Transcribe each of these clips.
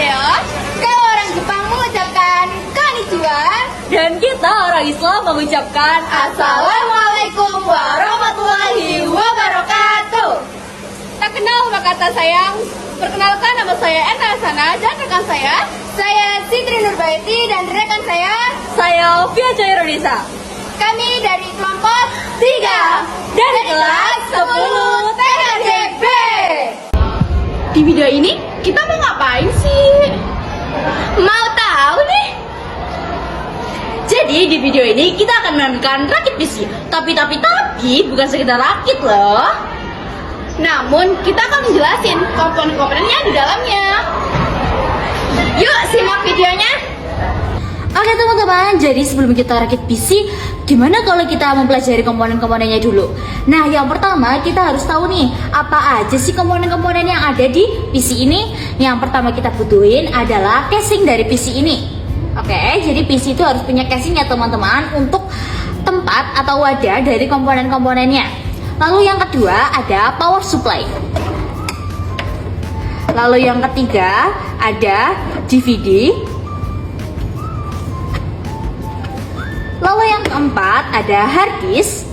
Annyeonghaseyo. Kalau orang Jepang mengucapkan konnichiwa. Dan kita orang Islam mengucapkan Assalamualaikum warahmatullahi wabarakatuh. tak kenal maka kata sayang. Perkenalkan, nama saya Ena Asana dan rekan saya Sitri Nurbaiti dan rekan saya Ovia Jaironisa. kami dari kelompok 3 dari kelas 10 TKJB. Di video ini kita mau ngapain sih? Mau tahu nih? Jadi di video ini kita akan memainkan rakit PC. Tapi bukan sekedar rakit loh. Namun kita akan menjelasin komponen-komponennya di dalamnya. Yuk simak videonya. Oke teman-teman, jadi sebelum kita rakit PC, gimana kalau kita mempelajari komponen-komponennya dulu? Nah, yang pertama kita harus tahu nih, apa aja sih komponen-komponen yang ada di PC ini? Yang pertama kita butuhin adalah casing dari PC ini. Oke, jadi PC itu harus punya casing ya teman-teman, untuk tempat atau wadah dari komponen-komponennya. Lalu yang kedua ada power supply. Lalu yang ketiga ada DVD. Lalu yang keempat ada hard disk.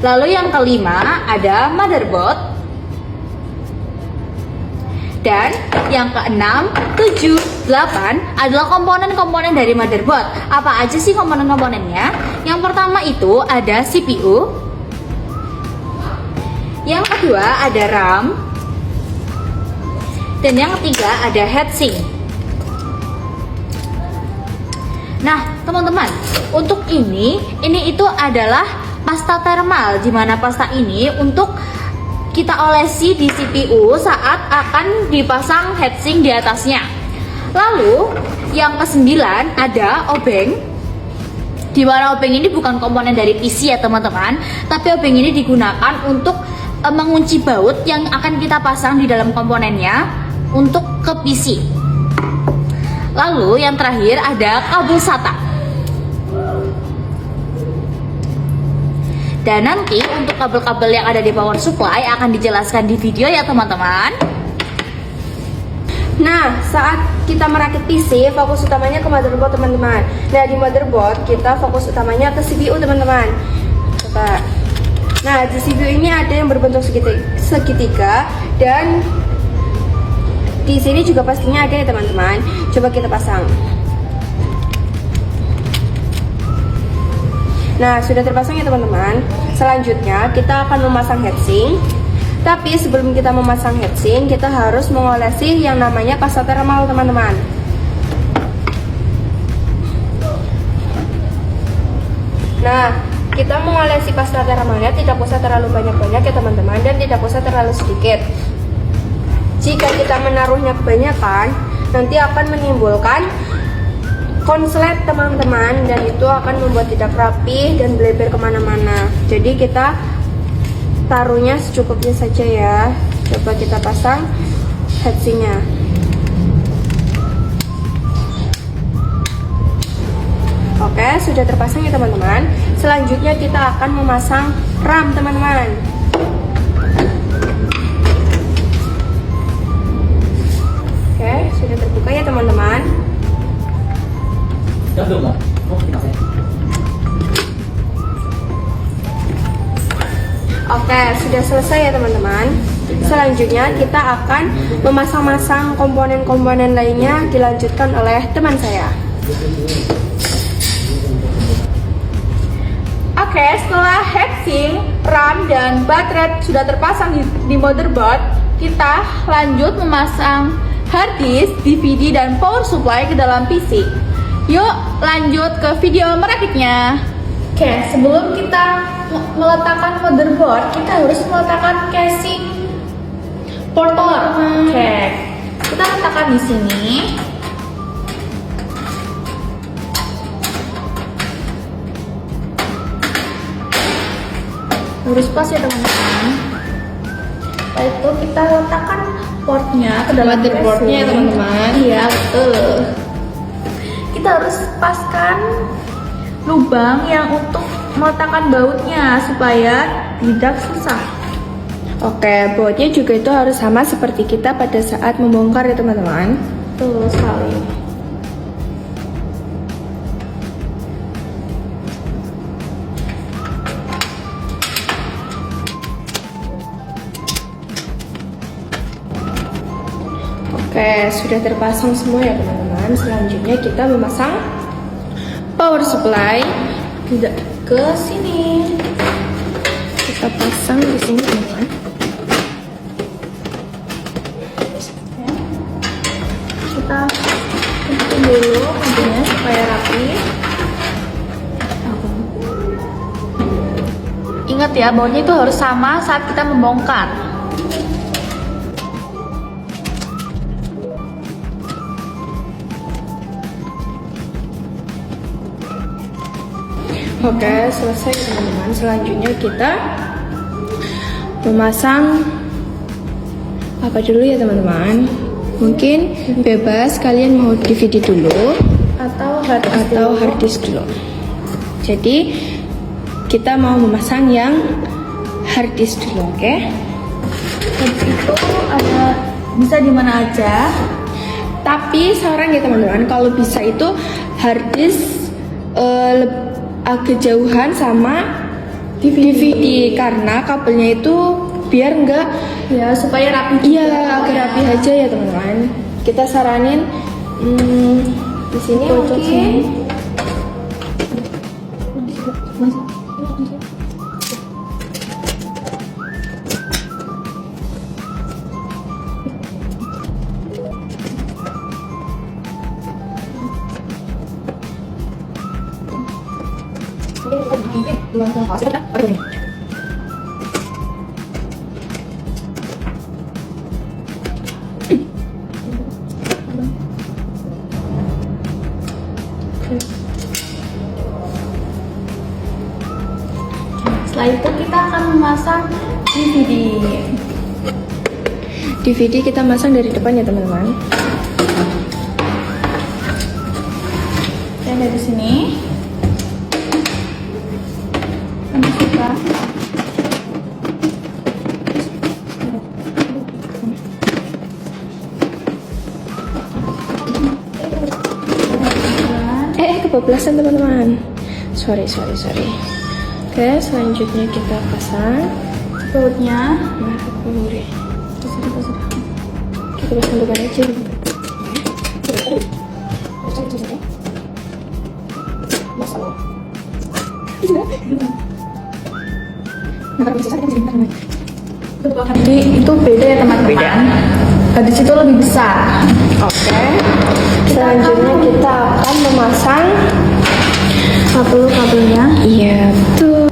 Lalu yang kelima ada motherboard. Dan yang keenam, 7, 8 adalah komponen-komponen dari motherboard. Apa aja sih komponen-komponennya? Yang pertama itu ada CPU. Yang kedua ada RAM. Dan yang ketiga ada heatsink. Nah, teman-teman, untuk ini itu adalah pasta thermal, di mana pasta ini untuk kita olesi di CPU saat akan dipasang heatsink di atasnya. Lalu yang kesembilan ada obeng. Di mana obeng ini bukan komponen dari PC ya teman-teman, tapi obeng ini digunakan untuk mengunci baut yang akan kita pasang di dalam komponennya untuk ke PC. Lalu yang terakhir ada kabel SATA. Dan nanti untuk kabel-kabel yang ada di power supply akan dijelaskan di video ya teman-teman. Nah, saat kita merakit PC, fokus utamanya ke motherboard teman-teman. Nah, di motherboard kita fokus utamanya ke CPU teman-teman. Coba. Nah, di CPU ini ada yang berbentuk segitiga dan di sini juga pastinya ada ya teman-teman. Coba kita pasang. Nah, sudah terpasang ya teman-teman. Selanjutnya kita akan memasang heatsink. Tapi sebelum kita memasang heatsink, kita harus mengolesi yang namanya pasta thermal teman-teman. Nah, kita mengolesi pasta thermalnya tidak usah terlalu banyak-banyak ya teman-teman, dan tidak usah terlalu sedikit. Jika kita menaruhnya kebanyakan, nanti akan menimbulkan konslet teman-teman, dan itu akan membuat tidak rapi dan bleber kemana-mana. Jadi kita taruhnya secukupnya saja ya. Coba kita pasang heatsinknya. Oke, sudah terpasang ya teman-teman. Selanjutnya kita akan memasang RAM teman-teman. Oke, sudah terbuka ya teman-teman. Oke, sudah selesai ya teman-teman. Selanjutnya kita akan memasang-masang komponen-komponen lainnya, dilanjutkan oleh teman saya. Oke, setelah heatsink, RAM, dan baterai sudah terpasang di motherboard, kita lanjut memasang hard disk, DVD, dan power supply ke dalam PC. Yuk lanjut ke video merakitnya. Oke, sebelum kita meletakkan motherboard, kita harus meletakkan casing portor. Oke, kita letakkan di sini. Harus pas ya teman-teman. Setelah itu kita letakkan portnya ke dalam Motherboardnya ya, teman-teman. Iya betul. Kita harus paskan lubang yang untuk meletakkan bautnya supaya tidak susah. Oke, bautnya juga itu harus sama seperti kita pada saat membongkar ya teman-teman. Betul sekali. Oke, sudah terpasang semua ya teman-teman. Selanjutnya kita memasang power supply. Tidak ke sini. Kita pasang di sini teman-teman. Kita tutup dulu kabelnya supaya rapi. Ingat ya, bautnya itu harus sama saat kita membongkar. Oke, selesai teman-teman. Selanjutnya kita memasang apa dulu ya teman-teman? Mungkin bebas kalian mau DVD dulu Atau hard disk dulu. Jadi kita mau memasang yang hard disk dulu, oke? itu ada bisa di mana aja. Tapi saran ya teman-teman, kalau bisa itu hard disk agak jauhan sama DVD karena kabelnya itu biar enggak Ya, supaya rapi. iya agak rapi aja ya teman-teman. Kita saranin di sini Pojok mungkin sini. Setelah itu kita akan memasang DVD. DVD kita masang dari depan ya teman-teman. Dan dari sini kami suka Kebablasan teman-teman. Sorry. Oke, selanjutnya kita pasang bautnya. kita pasang depan aja. Jadi itu beda ya teman-teman. Di situ lebih besar. Oke. Selanjutnya kita akan memasang Kabelnya. iya betul.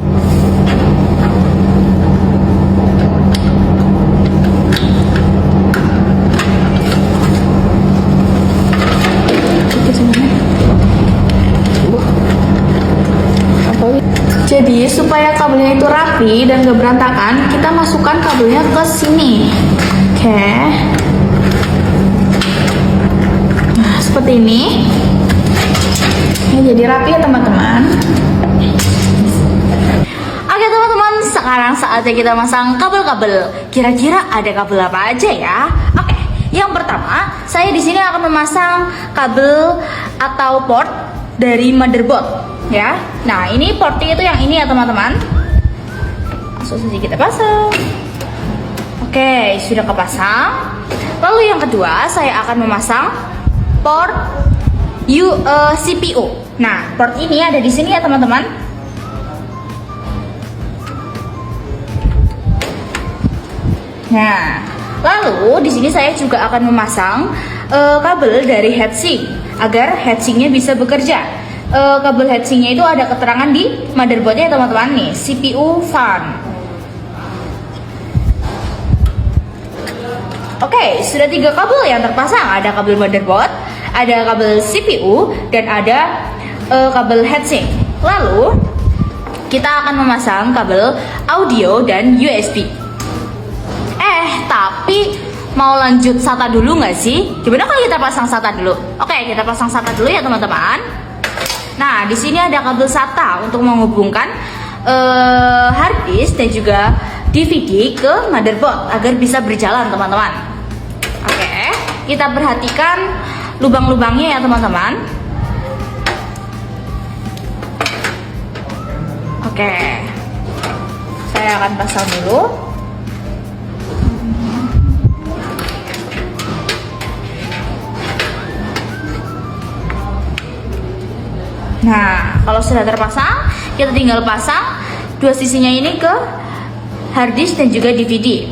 Jadi supaya kabelnya itu rapi dan gak berantakan, kita masukkan kabelnya ke sini. Oke. Nah, seperti ini. Ya, jadi rapi ya teman-teman. Oke teman-teman, sekarang saatnya kita masang kabel-kabel. Kira-kira ada kabel apa aja ya? Oke, yang pertama, saya di sini akan memasang kabel atau port dari motherboard. Ya, nah ini portnya itu yang ini ya teman-teman. Langsung saja kita pasang. Oke, sudah kepasang. Lalu yang kedua, saya akan memasang port CPU. Nah, port ini ada di sini ya teman-teman. Nah, lalu di sini saya juga akan memasang kabel dari heatsink agar heatsinknya bisa bekerja. Kabel heatsinknya itu ada keterangan di motherboardnya ya teman-teman nih, CPU fan. Oke, sudah 3 kabel yang terpasang. Ada kabel motherboard, ada kabel CPU, dan ada kabel heatsink. Lalu kita akan memasang kabel audio dan USB. Tapi mau lanjut SATA dulu nggak sih? Gimana kalau kita pasang SATA dulu? Oke, kita pasang SATA dulu ya teman-teman. Nah, di sini ada kabel SATA untuk menghubungkan hard disk dan juga DVD ke motherboard agar bisa berjalan teman-teman. Oke, kita perhatikan lubang-lubangnya ya teman-teman. Oke, saya akan pasang dulu. Nah, kalau sudah terpasang, kita tinggal pasang dua sisinya ini ke hard disk dan juga DVD.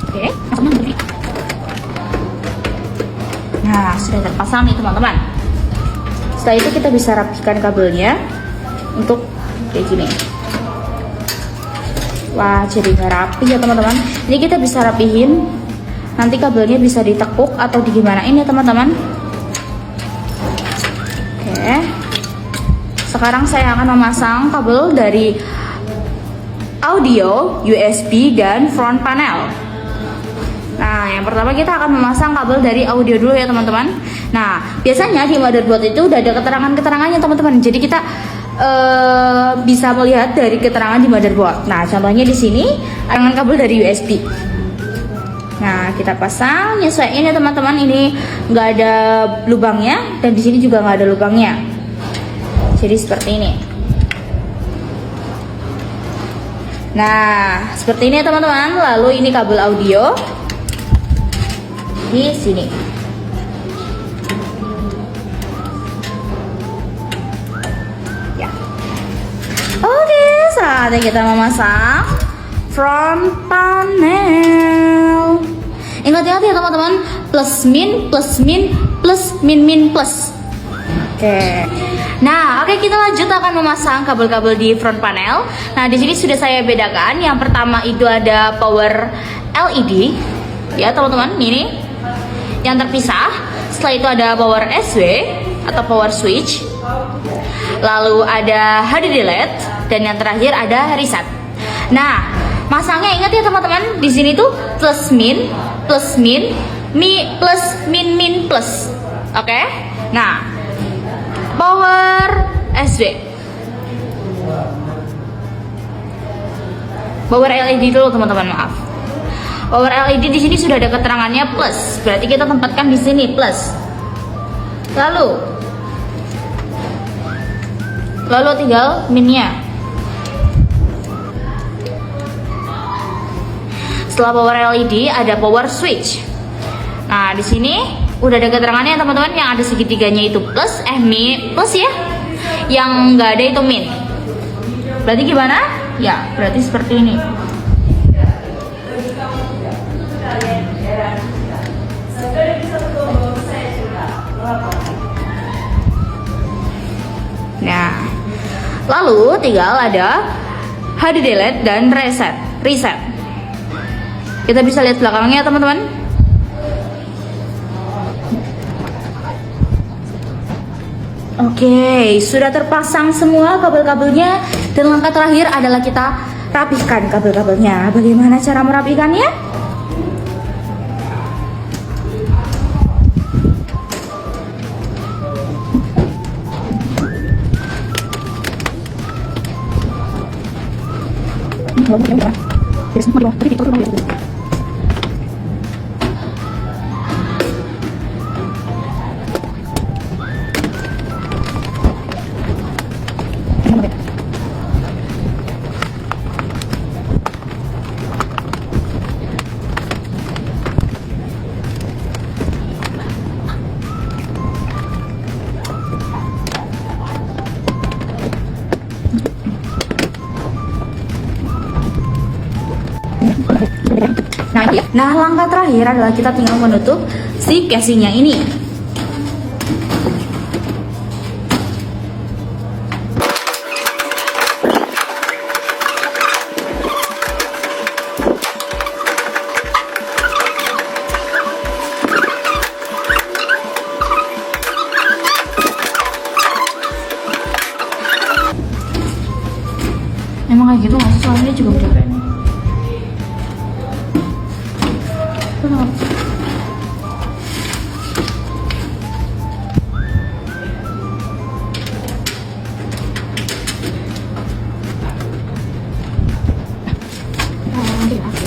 Oke, masukkan DVD. Nah, sudah terpasang nih teman-teman. Setelah itu kita bisa rapikan kabelnya untuk kayak gini. Wah, jadi nggak rapi ya teman-teman. Ini kita bisa rapihin. Nanti kabelnya bisa ditekuk atau digimanain ya teman-teman. Oke. Sekarang saya akan memasang kabel dari audio, USB, dan front panel. Nah, yang pertama kita akan memasang kabel dari audio dulu ya teman-teman. Nah, biasanya di motherboard itu udah ada keterangan-keterangannya teman-teman. Jadi kita bisa melihat dari keterangan di motherboard. Nah, contohnya di sini keterangan kabel dari USB. Nah, kita pasang, nyesuaiin ya teman-teman. Ini nggak ada lubangnya dan di sini juga nggak ada lubangnya. Jadi seperti ini. Nah, seperti ini ya teman-teman. Lalu ini kabel audio di sini. Ya. Oke, saatnya kita memasang front panel. Ingat-ingat ya teman-teman, plus min plus min plus. Oke. Nah, oke, kita lanjut akan memasang kabel-kabel di front panel. Nah, di sini sudah saya bedakan. Yang pertama itu ada power LED, ya teman-teman, ini yang terpisah. Setelah itu ada power SW atau power switch. Lalu ada HDD LED dan yang terakhir ada reset. Nah, masangnya ingat ya teman-teman, di sini tuh plus min, plus min plus. Oke. Nah, power SW, power LED dulu teman-teman, maaf. Power LED di sini sudah ada keterangannya plus, berarti kita tempatkan di sini plus. Lalu tinggal minnya. Setelah power LED ada power switch. Nah, di sini udah ada keterangannya teman-teman, yang ada segitiganya itu plus, plus ya. Yang nggak ada itu min. Berarti gimana? Ya, berarti seperti ini. Nah, lalu tinggal ada HDD LED dan reset. Kita bisa lihat belakangnya teman-teman. Oke, sudah terpasang semua kabel-kabelnya. Dan langkah terakhir adalah kita rapihkan kabel-kabelnya. Bagaimana cara merapikannya? Nah, langkah terakhir adalah kita tinggal menutup si casingnya ini. Emang kayak gitu nggak sih? Soalnya ini juga udah keren. ambil aku.